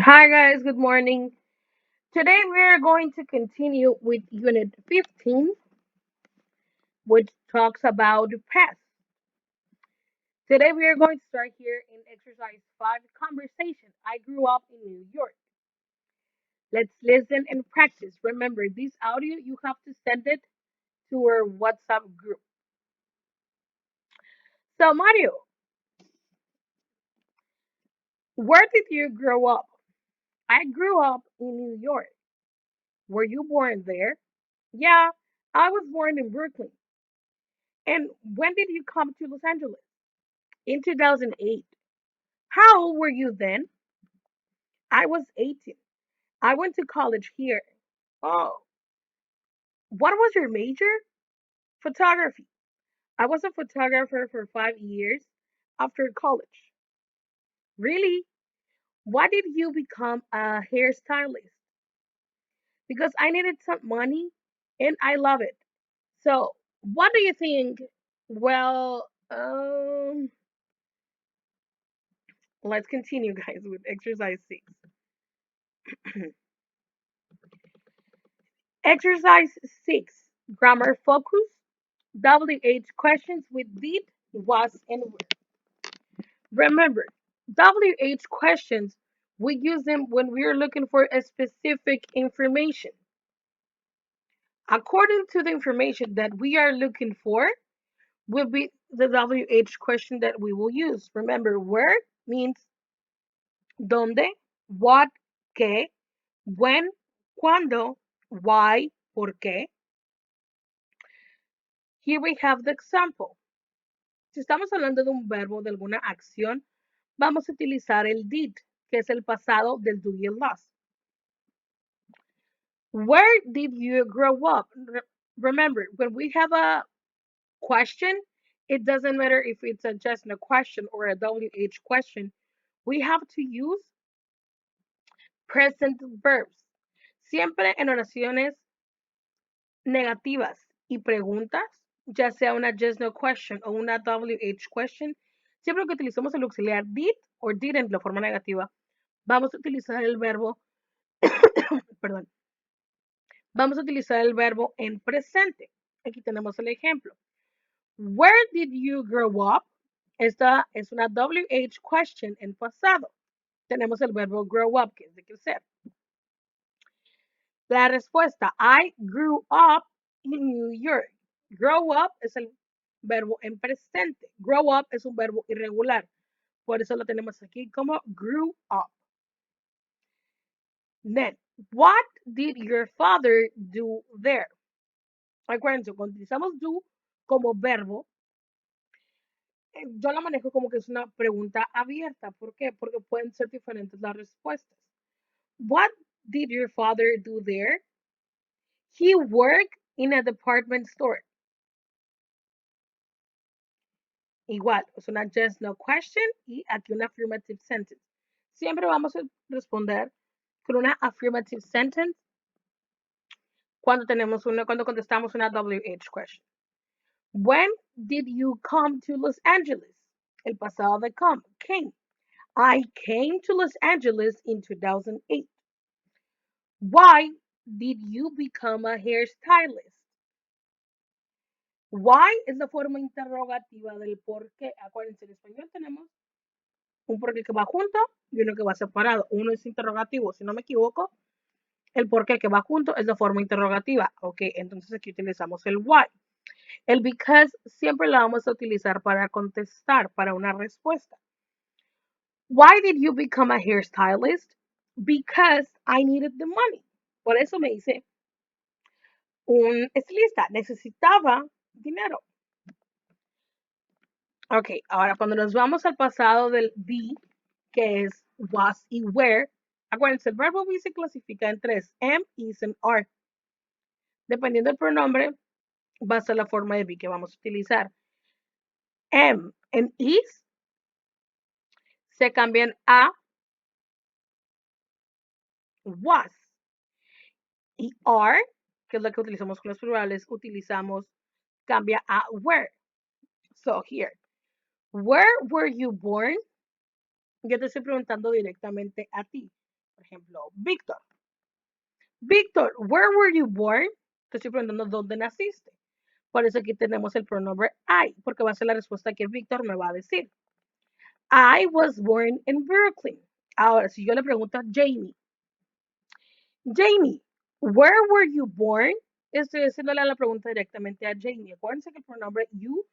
Hi guys, good morning. Today we are going to continue with Unit 15, which talks about past. Today we are going to start here in exercise 5, conversation. I grew up in New York. Let's listen and practice. Remember, this audio you have to send it to our WhatsApp group. So Mario, where did you grow up? I grew up in New York. Were you born there? Yeah, I was born in Brooklyn. And when did you come to Los Angeles? In 2008. How old were you then? I was 18. I went to college here. Oh, what was your major? Photography. I was a photographer for 5 years after college. Really? Why did you become a hairstylist? Because I needed some money and I love it. So, what do you think? Well, let's continue, guys, with exercise 6. Exercise 6, grammar focus. WH questions with did, was, and were. Remember, WH questions, we use them when we are looking for a specific information. According to the information that we are looking for, will be the WH question that we will use. Remember, where means dónde, what, qué, when, cuándo, why, por qué. Here we have the example. Si estamos hablando de un verbo, de alguna acción, vamos a utilizar el did, que es el pasado del do y el lost. Where did you grow up? Remember, when we have a question, it doesn't matter if it's just a question or a WH question. We have to use present verbs. Siempre en oraciones negativas y preguntas, ya sea una just no question o una WH question, siempre que utilicemos el auxiliar did o didn't, la forma negativa, vamos a utilizar el verbo, perdón, vamos a utilizar el verbo en presente. Aquí tenemos el ejemplo. Where did you grow up? Esta es una WH question en pasado. Tenemos el verbo grow up, que es de crecer. La respuesta, I grew up in New York. Grow up es el verbo en presente. Grow up es un verbo irregular. Por eso lo tenemos aquí como grew up. Then, what did your father do there? Acuérdense, cuando utilizamos do como verbo, yo la manejo como que es una pregunta abierta. ¿Por qué? Porque pueden ser diferentes las respuestas. What did your father do there? He worked in a department store. Igual, es una just no question y aquí una affirmative sentence. Siempre vamos a responder con una affirmative sentence cuando contestamos una WH question. When did you come to Los Angeles? El pasado de came. I came to Los Angeles in 2008. Why did you become a hairstylist? Why es la forma interrogativa del por qué. Acuérdense, en español tenemos un por qué que va junto y uno que va separado. Uno es interrogativo, si no me equivoco. El por qué que va junto es la forma interrogativa. Ok, entonces aquí utilizamos el why. El because siempre la vamos a utilizar para contestar, para una respuesta. Why did you become a hairstylist? Because I needed the money. Por eso me hice un estilista. Necesitaba dinero. Ok, ahora cuando nos vamos al pasado del be, que es was y were, acuérdense, el verbo be se clasifica en tres, am, is, and are. Dependiendo del pronombre, va a ser la forma de be que vamos a utilizar. Am and is se cambian a was. Y are, que es la que utilizamos con los plurales, cambia a were. So here, where were you born? Yo te estoy preguntando directamente a ti. Por ejemplo, Víctor. Víctor, where were you born? Te estoy preguntando dónde naciste. Por eso aquí tenemos el pronombre I, porque va a ser la respuesta que Víctor me va a decir. I was born in Brooklyn. Ahora, si yo le pregunto a Jamie, Jamie, where were you born? Estoy haciéndole la pregunta directamente a Jamie. Acuérdense que el pronombre you,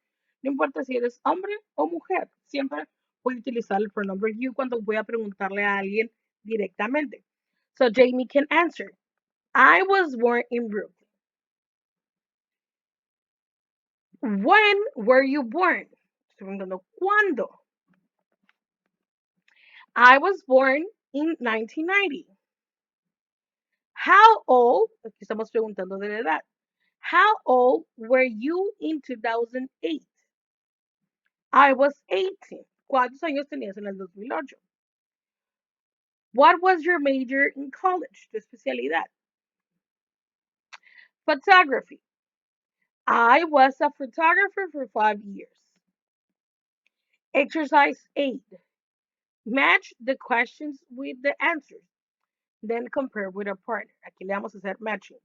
no importa si eres hombre o mujer, siempre voy a utilizar el pronombre you cuando voy a preguntarle a alguien directamente. So Jamie can answer. I was born in Brooklyn. When were you born? Estoy preguntando cuándo. I was born in 1990. How old? Aquí estamos preguntando de la edad. How old were you in 2008? I was 18. ¿Cuántos años tenías en el 2008? What was your major in college? Tu especialidad. Photography. I was a photographer for 5 years. Exercise 8. Match the questions with the answers. Then compare with a partner. Aquí le vamos a hacer matching.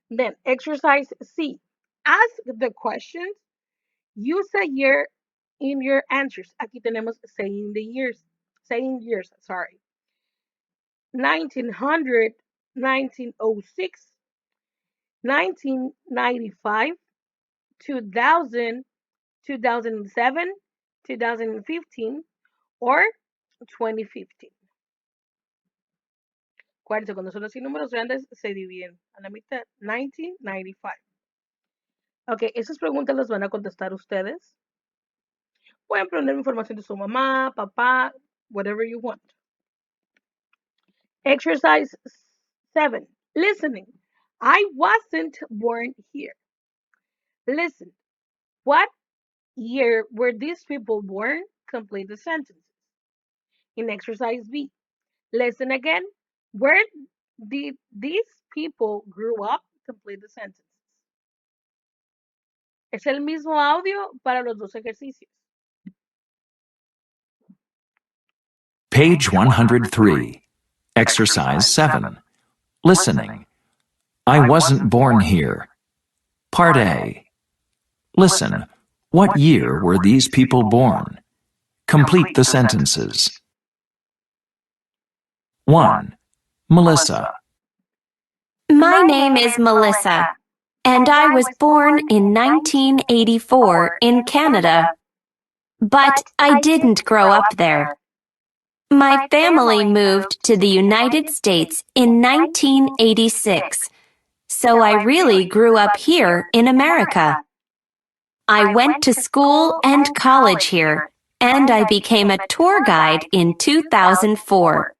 Then exercise C. Ask the questions. Use a year in your answers. Aquí tenemos saying the years. Saying years, sorry. 1900, 1906, 1995, 2000, 2007, 2015, or 2015. Acuérdense, cuando son así números grandes se dividen a la mitad. 1995. Ok, esas preguntas las van a contestar ustedes. Pueden poner información de su mamá, papá, whatever you want. Exercise 7. Listening. I wasn't born here. Listen. What year were these people born? Complete the sentences. In exercise B. Listen again. Where did these people grew up? Complete the sentences. Es el mismo audio para los dos ejercicios. Page 103. Exercise 7. Listening. I wasn't born here. Part A. Listen. What year were these people born? Complete the sentences. 1. Melissa. My name is Melissa, and I was born in 1984 in Canada. But I didn't grow up there. My family moved to the United States in 1986, so I really grew up here in America. I went to school and college here, and I became a tour guide in 2004.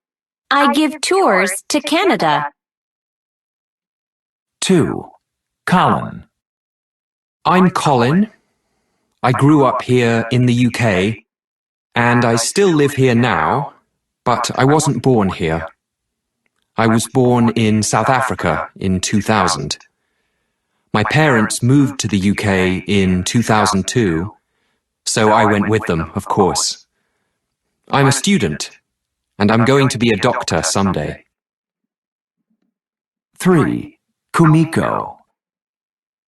I give tours to Canada. 2. Colin. I'm Colin. I grew up here in the UK, and I still live here now, but I wasn't born here. I was born in South Africa in 2000. My parents moved to the UK in 2002, so I went with them, of course. I'm a student, and I'm going to be a doctor someday. 3. Kumiko.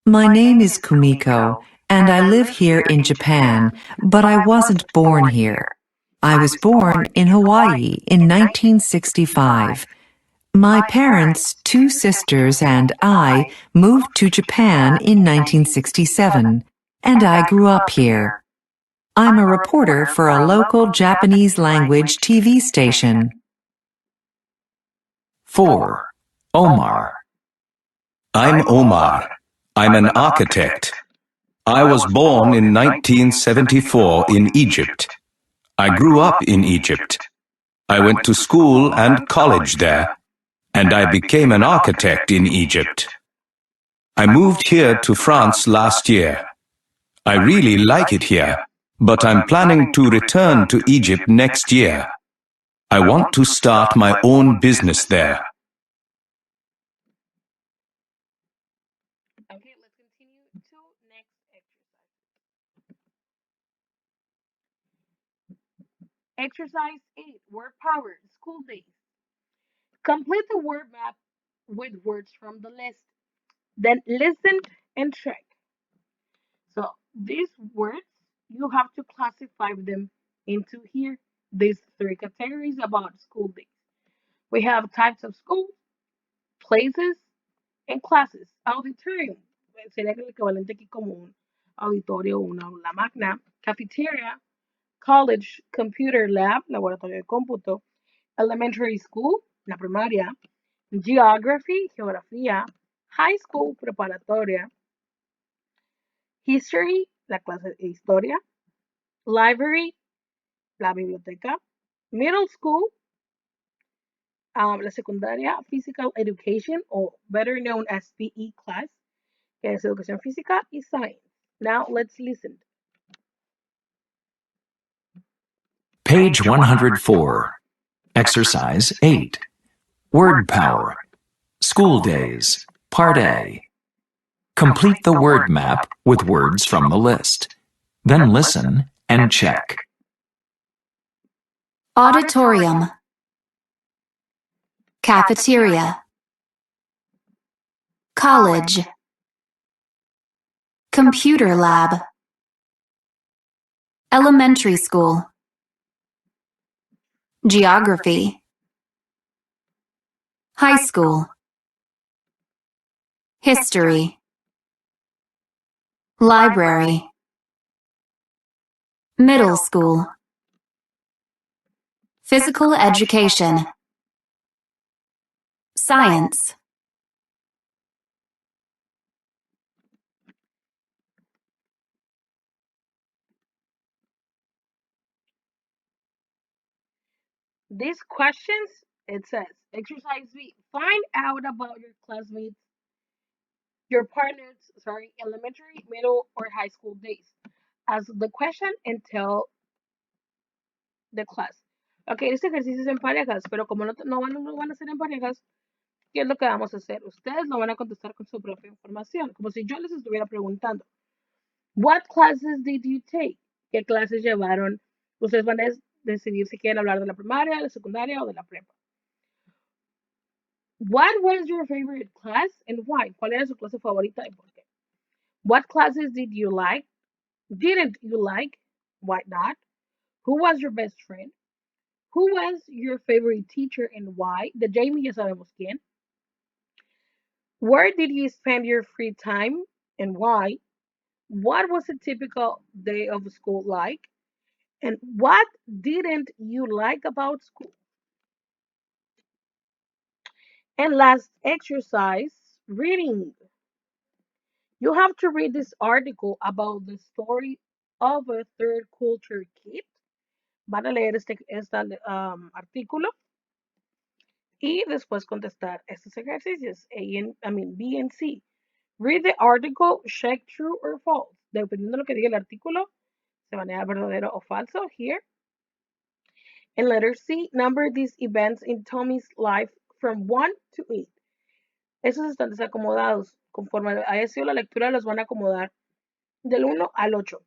My name is Kumiko, and I live here in Japan, but I wasn't born here. I was born in Hawaii in 1965. My parents, 2 sisters, and I moved to Japan in 1967, and I grew up here. I'm a reporter for a local Japanese language TV station. 4. Omar. I'm Omar. I'm an architect. I was born in 1974 in Egypt. I grew up in Egypt. I went to school and college there, and I became an architect in Egypt. I moved here to France last year. I really like it here, but I'm planning to return to Egypt next year. I want to start my own business there. Okay, let's continue to next exercise. Exercise 8, word power, school days. Complete the word map with words from the list. Then listen and check. So these words, you have to classify them into here, these three categories about school days. We have types of schools, places, and classes. Auditorium, sería el equivalente aquí como un auditorio o una aula magna. Cafeteria, college, computer lab, laboratorio de cómputo. Elementary school, la primaria. Geography, geografía. High school, preparatoria. History, la clase de historia. Library, la biblioteca. Middle school, la secundaria, physical education, or better known as PE class, que es educación física y science. Now let's listen. Page 104. Exercise 8. Word power. School days. Part A. Complete the word map with words from the list. Then listen and check. Auditorium. Cafeteria. College. Computer lab. Elementary school. Geography. High school. History. Library. Middle school. Physical education. Science. These questions, it says, exercise B, find out about your classmates, your partners, elementary, middle, or high school days. As the question and tell the class. Ok, este ejercicio es en parejas, pero como no van a ser en parejas, ¿qué es lo que vamos a hacer? Ustedes lo van a contestar con su propia información, como si yo les estuviera preguntando. What classes did you take? ¿Qué clases llevaron? Ustedes van a decidir si quieren hablar de la primaria, de la secundaria o de la prepa. What was your favorite class and why? ¿Cuál era su clase favorita y por qué? What classes did you like? Didn't you like? Why not? Who was your best friend? Who was your favorite teacher and why? De Jamie ya sabemos quién. Where did you spend your free time and why? What was a typical day of school like? And what didn't you like about school? And last exercise, reading. You have to read this article about the story of a third culture kid. Van a leer artículo y después contestar estos ejercicios, B and C. Read the article, check true or false. Dependiendo de lo que diga el artículo, se van a dar verdadero o falso here. And letter C, number these events in Tommy's life from 1 to 8. Esos están desacomodados. Conforme haya sido la lectura, los van a acomodar del 1 al 8.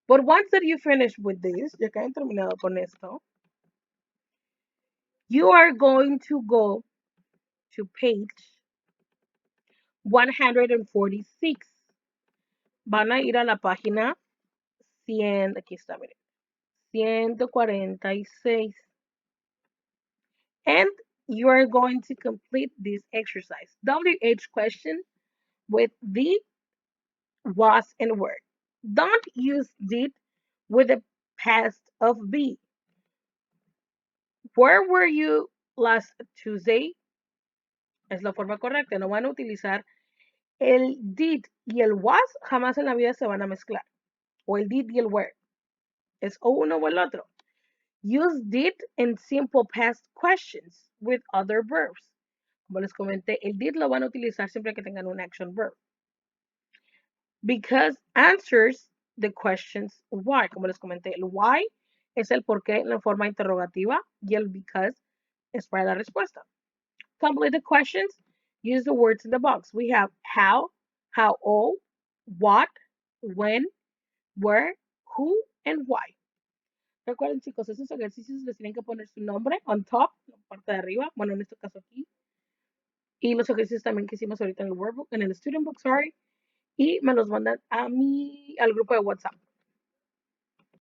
But once that you finish with this, ya que hayan terminado con esto, you are going to go to page 146. Van a ir a la página 100, aquí está, miren, 146. And you are going to complete this exercise. WH question with the, was, and were. Don't use did with the past of be. Where were you last Tuesday? Es la forma correcta. No van a utilizar el did y el was, jamás en la vida se van a mezclar. O el did y el were. Es o uno o el otro. Use did in simple past questions with other verbs. Como les comenté, el did lo van a utilizar siempre que tengan un action verb. Because answers the questions why. Como les comenté, el why es el por qué en la forma interrogativa y el because es para la respuesta. Complete the questions. Use the words in the box. We have how old, what, when, where, who, and why. Recuerden, chicos, esos ejercicios les tienen que poner su nombre on top, en la parte de arriba, bueno, en este caso aquí, y los ejercicios también que hicimos ahorita en el workbook, en el student book, sorry, y me los mandan al grupo de WhatsApp.